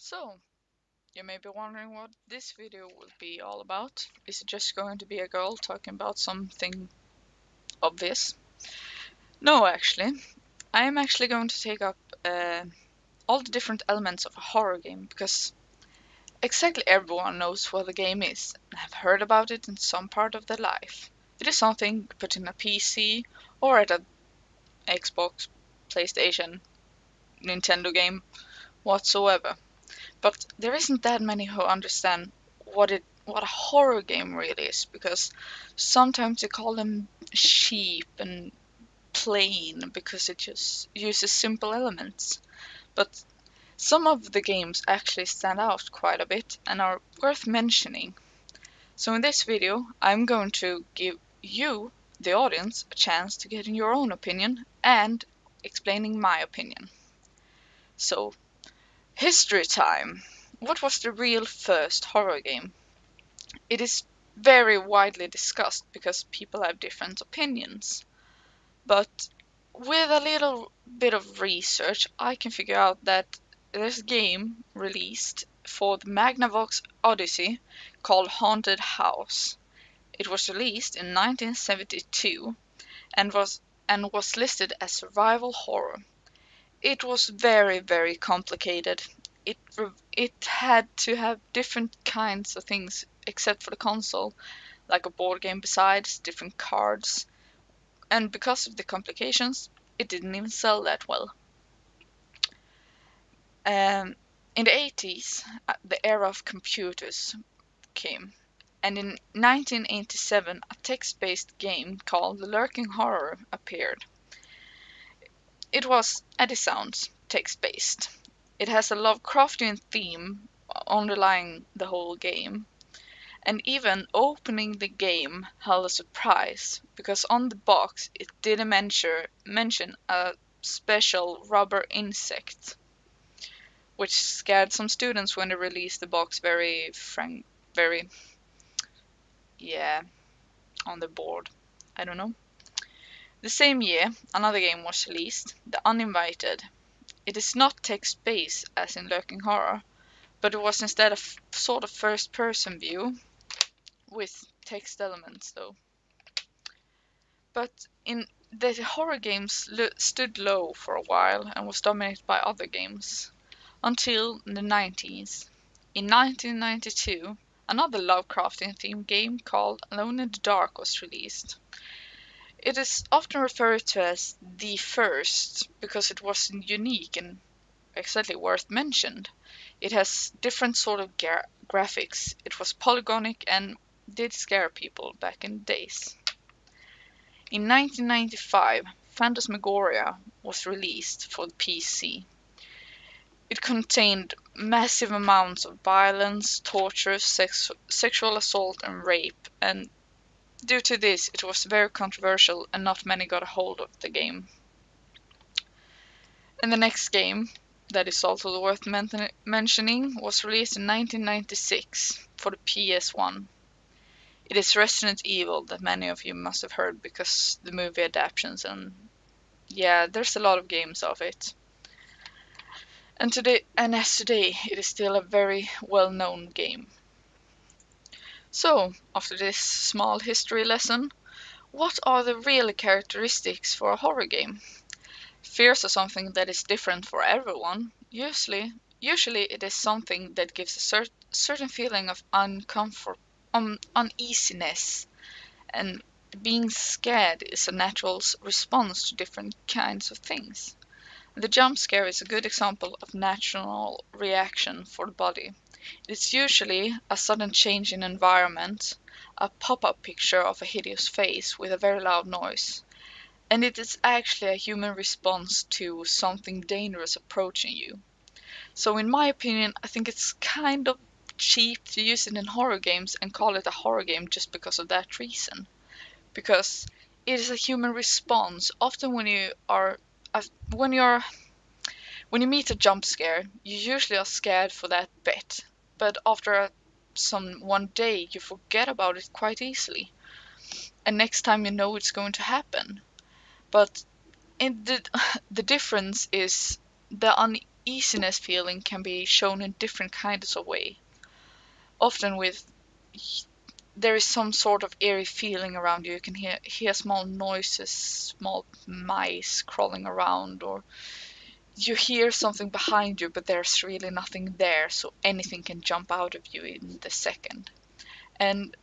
So, you may be wondering what this video will be all about. Is it just going to be a girl talking about something obvious? No, actually. I am actually going to take up all the different elements of a horror game because exactly everyone knows what the game is and have heard about it in some part of their life. It is something you put in a PC or at a Xbox, PlayStation, Nintendo game, whatsoever. But there isn't that many who understand what a horror game really is, because sometimes they call them cheap and plain because it just uses simple elements. But some of the games actually stand out quite a bit and are worth mentioning. So in this video, I'm going to give you, the audience, a chance to get in your own opinion and explaining my opinion. So, history time. What was the real first horror game? It is very widely discussed because people have different opinions. But with a little bit of research, I can figure out that there's a game released for the Magnavox Odyssey called Haunted House. It was released in 1972 and was listed as survival horror. It was very, very complicated. It had to have different kinds of things except for the console, like a board game besides, different cards, and because of the complications, it didn't even sell that well. In the 80s, the era of computers came, and in 1987, a text-based game called The Lurking Horror appeared. It was, as it sounds, text-based. It has a Lovecraftian theme underlying the whole game. And even opening the game held a surprise, because on the box it didn't mention a special rubber insect, which scared some students when they released the box very, yeah, on the board. I don't know. The same year, another game was released, The Uninvited. It is not text-based as in Lurking Horror, but it was instead a sort of first-person view with text elements though. But in the horror games stood low for a while and was dominated by other games until the 90s. In 1992, another Lovecraftian themed game called Alone in the Dark was released. It is often referred to as the first because it was unique and exactly worth mentioned. It has different sort of graphics. It was polygonic and did scare people back in the days. In 1995, Phantasmagoria was released for the PC. It contained massive amounts of violence, torture, sexual assault and rape, and due to this it was very controversial and not many got a hold of the game. And the next game, that is also worth mentioning, was released in 1996 for the PS1. It is Resident Evil that many of you must have heard because the movie adaptations, and yeah, there's a lot of games of it. And as today, it is still a very well-known game. So, after this small history lesson, what are the real characteristics for a horror game? Fears are something that is different for everyone. Usually it is something that gives a certain feeling of uneasiness, and being scared is a natural response to different kinds of things. The jump scare is a good example of natural reaction for the body. It's usually a sudden change in environment, a pop-up picture of a hideous face with a very loud noise, and it is actually a human response to something dangerous approaching you. So in my opinion, I think it's kind of cheap to use it in horror games and call it a horror game just because of that reason. Because it is a human response. Often when you're when you meet a jump scare, you usually are scared for that bit, but after one day you forget about it quite easily, and next time you know it's going to happen. But the difference is the easiness feeling can be shown in different kinds of way. Often with there is some sort of eerie feeling around you. You can hear small noises, small mice crawling around, or you hear something behind you, but there's really nothing there, so anything can jump out of you in the second. And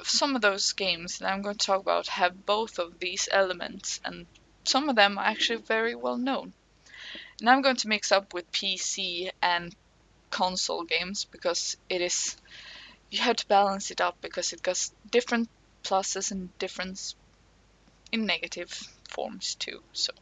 some of those games that I'm going to talk about have both of these elements, and some of them are actually very well known. And I'm going to mix up with PC and console games because you have to balance it up because it got different pluses and difference in negative forms too. So